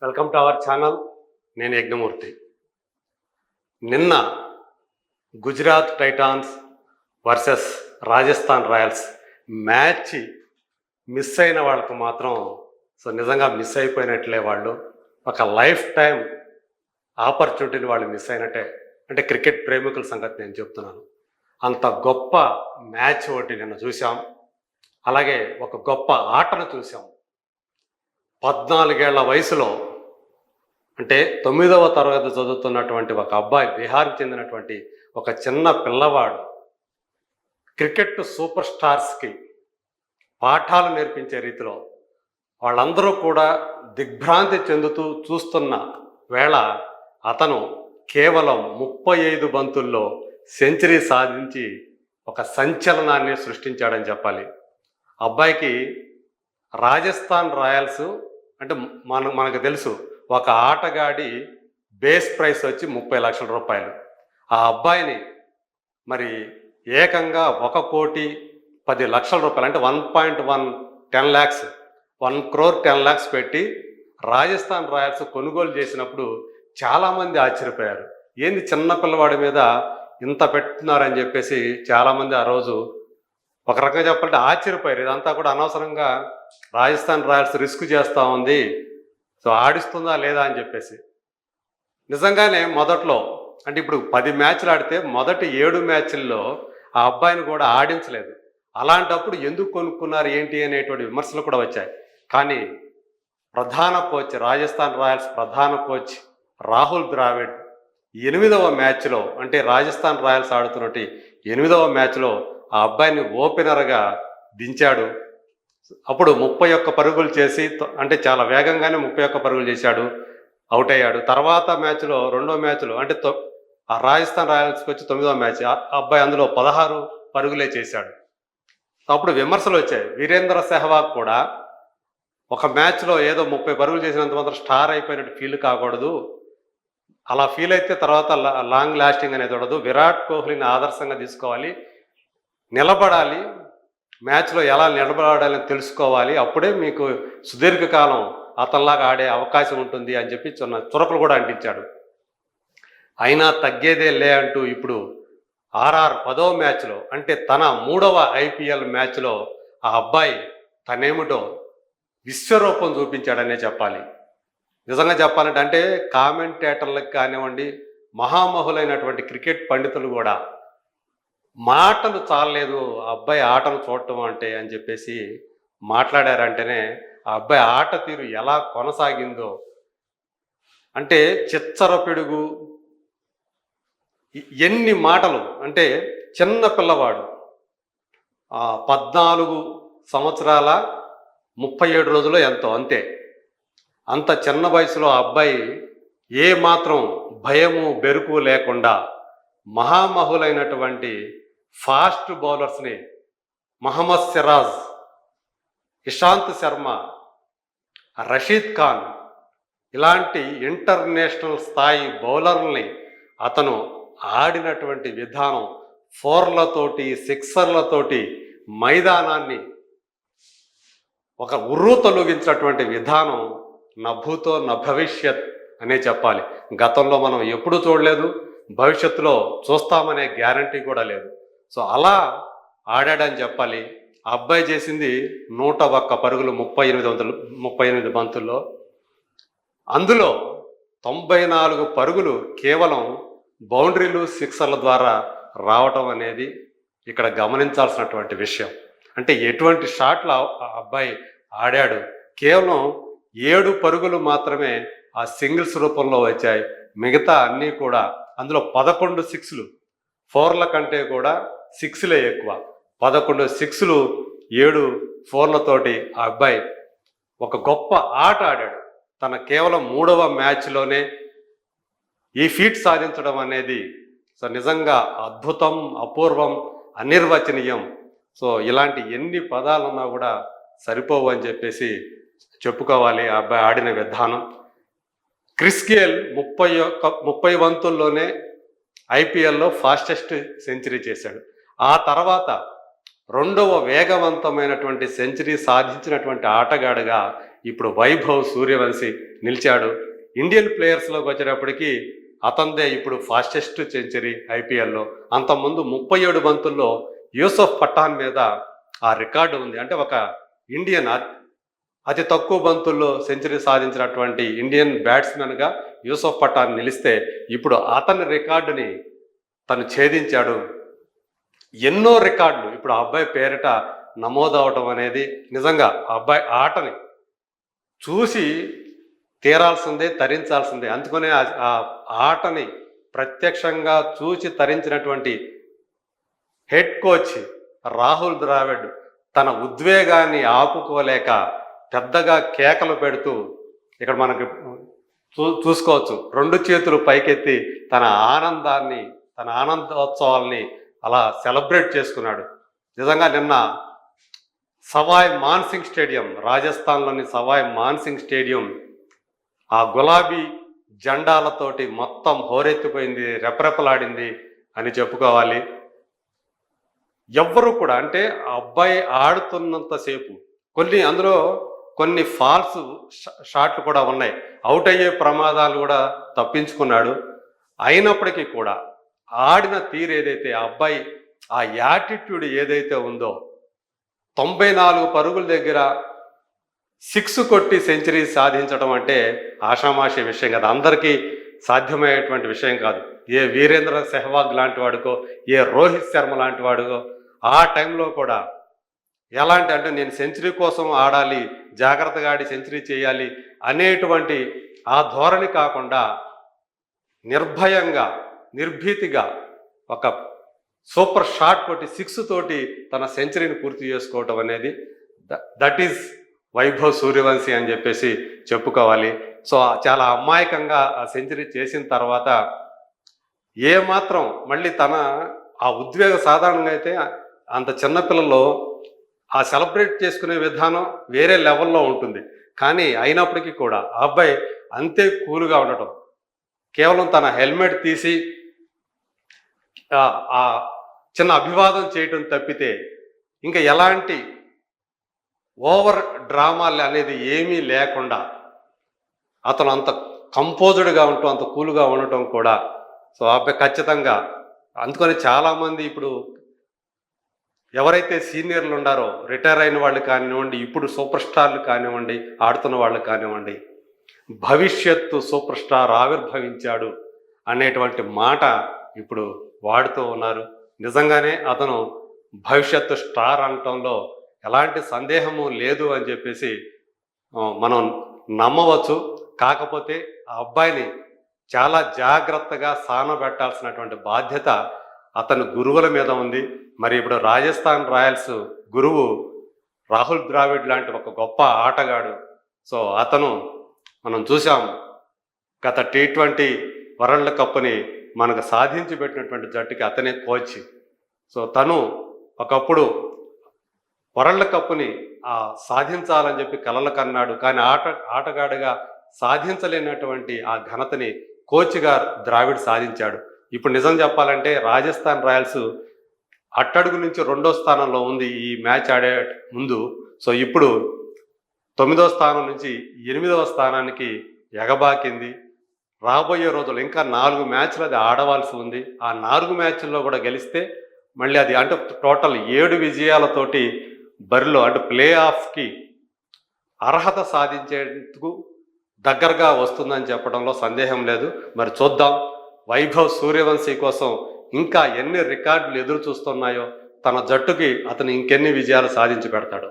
Welcome to our channel. నేను యజ్ఞమూర్తి. నిన్న Gujarat Titans versus Rajasthan Royals match miss అయిన వాళ్ళకు మాత్రం నిజంగా మిస్ అయిపోయినట్లే. వాళ్ళు ఒక లైఫ్ టైం ఆపర్చునిటీని వాళ్ళు మిస్ అయినట్టే. అంటే క్రికెట్ ప్రేమికుల సంగతి నేను చెప్తున్నాను. అంత గొప్ప మ్యాచ్ ఒకటి నిన్న చూసాం. అలాగే ఒక గొప్ప ఆటను చూసాం. 14 ఏళ్ల వయసులో, అంటే 9వ తరగతి చదువుతున్నటువంటి ఒక అబ్బాయి, బీహార్కి చెందినటువంటి ఒక చిన్న పిల్లవాడు క్రికెట్ సూపర్ స్టార్స్కి పాఠాలు నేర్పించే రీతిలో వాళ్ళందరూ కూడా దిగ్భ్రాంతి చెందుతూ చూస్తున్న వేళ అతను కేవలం 35 బంతుల్లో సెంచరీ సాధించి ఒక సంచలనాన్ని సృష్టించాడని చెప్పాలి. అబ్బాయికి రాజస్థాన్ రాయల్స్ అంటే మనకు తెలుసు, ఒక ఆటగాడి బేస్ ప్రైస్ వచ్చి 30 లక్షల రూపాయలు. ఆ అబ్బాయిని మరి ఏకంగా 1,10,00,000 రూపాయలు, అంటే 1.10 lakhs 1 crore 10 lakhs పెట్టి రాజస్థాన్ రాయల్స్ కొనుగోలు చేసినప్పుడు చాలామంది ఆశ్చర్యపోయారు. ఏంది చిన్న పిల్లవాడి మీద ఇంత పెట్టుతున్నారని చెప్పేసి చాలామంది ఆ రోజు ఒక రకంగా చెప్పాలంటే ఆశ్చర్యపోయారు. ఇదంతా కూడా అనవసరంగా రాజస్థాన్ రాయల్స్ రిస్క్ చేస్తూ ఉంది, ఆడిస్తుందా లేదా అని చెప్పేసి. నిజంగానే మొదట్లో, అంటే ఇప్పుడు 10 మ్యాచ్లు ఆడితే మొదటి 7 మ్యాచ్ల్లో ఆ అబ్బాయిని కూడా ఆడించలేదు. అలాంటప్పుడు ఎందుకు కొనుక్కున్నారు ఏంటి అనేటువంటి విమర్శలు కూడా వచ్చాయి. కానీ ప్రధాన కోచ్, రాజస్థాన్ రాయల్స్ ప్రధాన కోచ్ రాహుల్ ద్రావిడ్ 8వ మ్యాచ్లో, అంటే రాజస్థాన్ రాయల్స్ ఆడుతున్నట్టు 8వ మ్యాచ్లో ఆ అబ్బాయిని ఓపెనర్గా దించాడు. అప్పుడు 31 పరుగులు చేసి, అంటే చాలా వేగంగానే 31 పరుగులు చేశాడు, అవుట్ అయ్యాడు. తర్వాత మ్యాచ్లో, 2వ మ్యాచ్లో, అంటే ఆ రాజస్థాన్ రాయల్స్కి వచ్చి 9వ మ్యాచ్, ఆ అబ్బాయి అందులో 16 పరుగులే చేశాడు. అప్పుడు విమర్శలు వచ్చాయి. వీరేంద్ర సెహ్వాగ్ కూడా ఒక మ్యాచ్లో ఏదో 30 పరుగులు చేసినంత మాత్రం స్టార్ అయిపోయినట్టు ఫీల్ కాకూడదు, అలా ఫీల్ అయితే తర్వాత లాంగ్ లాస్టింగ్ అనేది ఉండదు. విరాట్ కోహ్లీని ఆదర్శంగా తీసుకోవాలి, నిలబడాలి, మ్యాచ్లో ఎలా నిలబడాలని తెలుసుకోవాలి, అప్పుడే మీకు సుదీర్ఘకాలం అతనిలాగా ఆడే అవకాశం ఉంటుంది అని చెప్పి చురకలు కూడా అంటించాడు. అయినా తగ్గేదే లే అంటూ ఇప్పుడు ఆర్ఆర్ 10వ మ్యాచ్లో, అంటే తన 3వ ఐపీఎల్ మ్యాచ్లో ఆ అబ్బాయి తనేమిటో విశ్వరూపం చూపించాడనే చెప్పాలి. నిజంగా చెప్పాలంటే, అంటే కామెంటేటర్లకు కానివ్వండి, మహామహులైనటువంటి క్రికెట్ పండితులు కూడా మాటలు చాలలేదు ఆ అబ్బాయి ఆటను చూడటం అంటే అని చెప్పేసి మాట్లాడారంటేనే ఆ అబ్బాయి ఆట తీరు ఎలా కొనసాగిందో, అంటే చిచ్చర పిడుగు, ఎన్ని మాటలు. అంటే చిన్న పిల్లవాడు, 14 సంవత్సరాల 37 రోజులు ఎంతో, అంతే. అంత చిన్న వయసులో ఆ అబ్బాయి ఏ మాత్రం భయము బెరుకు లేకుండా మహామహులైనటువంటి ఫాస్ట్ బౌలర్స్ని, మహమ్మద్ సిరాజ్, ఇషాంత్ శర్మ, రషీద్ ఖాన్, ఇలాంటి ఇంటర్నేషనల్ స్థాయి బౌలర్లని అతను ఆడినటువంటి విధానం, 4లతోటి 6లతోటి మైదానాన్ని ఒక ఉర్రూ తొలగించినటువంటి విధానం నభూతో న భవిష్యత్ అనే చెప్పాలి. గతంలో మనం ఎప్పుడూ చూడలేదు, భవిష్యత్తులో చూస్తామనే గ్యారంటీ కూడా లేదు. అలా ఆడాడని చెప్పాలి. ఆ అబ్బాయి చేసింది 101 పరుగులు 38 బంతుల్లో. అందులో 94 పరుగులు కేవలం బౌండరీలు, సిక్సర్ల ద్వారా రావటం అనేది ఇక్కడ గమనించాల్సినటువంటి విషయం. అంటే ఎటువంటి షాట్లు ఆ అబ్బాయి ఆడాడు. కేవలం 7 పరుగులు మాత్రమే ఆ సింగిల్స్ రూపంలో వచ్చాయి. మిగతా అన్నీ కూడా, అందులో 11 సిక్స్లు, 4ల కంటే కూడా 6లే ఎక్కువ. 11 సిక్స్లు, 7 4లతోటి ఆ అబ్బాయి ఒక గొప్ప ఆట ఆడాడు. తన కేవలం 3వ మ్యాచ్లోనే ఈ ఫీట్ సాధించడం అనేది నిజంగా అద్భుతం, అపూర్వం, అనిర్వచనీయం. ఇలాంటి ఎన్ని పదాలున్నా కూడా సరిపోవు అని చెప్పేసి చెప్పుకోవాలి ఆ అబ్బాయి ఆడిన విధానం. క్రిస్ గేల్ 30 బంతుల్లోనే ఐపీఎల్లో ఫాస్టెస్ట్ సెంచరీ చేశాడు. ఆ తర్వాత 2వ వేగవంతమైనటువంటి సెంచరీ సాధించినటువంటి ఆటగాడుగా ఇప్పుడు వైభవ్ సూర్యవంశీ నిలిచాడు. ఇండియన్ ప్లేయర్స్లోకి వచ్చేటప్పటికి అతందే ఇప్పుడు ఫాస్టెస్ట్ సెంచరీ ఐపీఎల్లో. అంతకుముందు 37 బంతుల్లో యూసఫ్ పఠాన్ మీద ఆ రికార్డు ఉంది. అంటే ఒక ఇండియన్ అతి తక్కువ బంతుల్లో సెంచరీ సాధించినటువంటి ఇండియన్ బ్యాట్స్మెన్గా యూసఫ్ పఠాన్ నిలిస్తే ఇప్పుడు అతని రికార్డుని తను ఛేదించాడు. ఎన్నో రికార్డులు ఇప్పుడు ఆ అబ్బాయి పేరిట నమోదవటం అనేది నిజంగా ఆ అబ్బాయి ఆటని చూసి తీరాల్సిందే, తరించాల్సిందే. అందుకనే ఆ ఆటని ప్రత్యక్షంగా చూసి తరించినటువంటి హెడ్ కోచ్ రాహుల్ ద్రావిడ్ తన ఉద్వేగాన్ని ఆపుకోలేక పెద్దగా కేకలు పెడుతూ ఇక్కడ మనకి చూసుకోవచ్చు, 2 చేతులు పైకెత్తి తన ఆనందోత్సవాల్ని అలా సెలబ్రేట్ చేసుకున్నాడు. నిజంగా నిన్న సవాయ్ మాన్సింగ్ స్టేడియం, రాజస్థాన్లోని సవాయ్ మాన్సింగ్ స్టేడియం ఆ గులాబీ జెండాలతోటి మొత్తం హోరెత్తిపోయింది, రెపరెపలాడింది అని చెప్పుకోవాలి. ఎవ్వరు కూడా అంటే ఆ అబ్బాయి ఆడుతున్నంతసేపు అందులో కొన్ని ఫాల్స్ షాట్లు కూడా ఉన్నాయి, అవుట్ అయ్యే ప్రమాదాలు కూడా తప్పించుకున్నాడు. అయినప్పటికీ కూడా ఆడిన తీరు ఏదైతే ఆ అబ్బాయి ఆ యాటిట్యూడ్ ఏదైతే ఉందో 94 పరుగుల దగ్గర 6 కొట్టి సెంచరీ సాధించడం అంటే ఆషామాషి విషయం కాదు, అందరికీ సాధ్యమయ్యేటువంటి విషయం కాదు. ఏ వీరేంద్ర సెహ్వాగ్ లాంటి వాడికో, ఏ రోహిత్ శర్మ లాంటి వాడికో ఆ టైంలో కూడా ఎలాంటి అంటే నేను సెంచరీ కోసం ఆడాలి, జాగ్రత్తగా ఆడి సెంచరీ చేయాలి అనేటువంటి ఆ ధోరణి కాకుండా నిర్భయంగా, నిర్భీతిగా ఒక సూపర్ షాట్ కొట్టి 6 తోటి తన సెంచరీని పూర్తి చేసుకోవటం అనేది దట్ ఈజ్ వైభవ్ సూర్యవంశీ అని చెప్పేసి చెప్పుకోవాలి. సో చాలా అమాయకంగా ఆ సెంచరీ చేసిన తర్వాత ఏమాత్రం మళ్ళీ తన ఆ ఉద్వేగ సాధారణంగా అయితే అంత చిన్నపిల్లల్లో ఆ సెలబ్రేట్ చేసుకునే విధానం వేరే లెవెల్లో ఉంటుంది. కానీ అయినప్పటికీ కూడా ఆ అబ్బాయి అంతే కూల్గా ఉండటం, కేవలం తన హెల్మెట్ తీసి ఆ చిన్న అభివాదం చేయటం తప్పితే ఇంకా ఎలాంటి ఓవర్ డ్రామాలు అనేది ఏమీ లేకుండా అతను అంత కంపోజ్డ్గా ఉంటూ అంత కూల్గా ఉండటం కూడా సో ఆ అబ్బాయి ఖచ్చితంగా. అందుకని చాలామంది ఇప్పుడు ఎవరైతే సీనియర్లు ఉన్నారో రిటైర్ అయిన వాళ్ళు కానివ్వండి, ఇప్పుడు సూపర్ స్టార్లు కానివ్వండి, ఆడుతున్న వాళ్ళు కానివ్వండి, భవిష్యత్తు సూపర్ స్టార్ ఆవిర్భవించాడు అనేటువంటి మాట ఇప్పుడు వాడుతూ ఉన్నారు. నిజంగానే అతను భవిష్యత్తు స్టార్ అనటంలో ఎలాంటి సందేహము లేదు అని చెప్పేసి మనం నమ్మవచ్చు. కాకపోతే ఆ అబ్బాయిని చాలా జాగ్రత్తగా సానబెట్టాల్సినటువంటి బాధ్యత అతని గురువుల మీద ఉంది. మరి ఇప్పుడు రాజస్థాన్ రాయల్స్ గురువు రాహుల్ ద్రావిడ్ లాంటి ఒక గొప్ప ఆటగాడు. సో అతను మనం చూసాం గత T20 వరల్డ్ కప్ని మనకు సాధించి పెట్టినటువంటి జట్టుకి అతనే కోచ్. సో తను ఒకప్పుడు వరల్డ్ కప్ని సాధించాలని చెప్పి కలలు కన్నాడు. కానీ ఆటగాడిగా సాధించలేనటువంటి ఆ ఘనతని కోచ్గా ద్రావిడ్ సాధించాడు. ఇప్పుడు నిజం చెప్పాలంటే రాజస్థాన్ రాయల్స్ అట్టడుగు నుంచి 2వ స్థానంలో ఉంది ఈ మ్యాచ్ ఆడే ముందు. సో ఇప్పుడు 9వ స్థానం నుంచి 8వ స్థానానికి ఎగబాకింది. రాబోయే రోజులు ఇంకా 4 మ్యాచ్లు అది ఆడవలసి ఉంది. ఆ 4 మ్యాచ్ల్లో కూడా గెలిస్తే మళ్ళీ అది అంటే టోటల్ 7 విజయాలతోటి బరిలో అంటే ప్లే ఆఫ్కి అర్హత సాధించేందుకు దగ్గరగా వస్తుందని చెప్పడంలో సందేహం లేదు. మరి చూద్దాం వైభవ్ సూర్యవంశీ కోసం ఇంకా ఎన్ని రికార్డులు ఎదురు చూస్తున్నాయో, తన జట్టుకి అతను ఇంకెన్ని విజయాలు సాధించి పెడతాడో.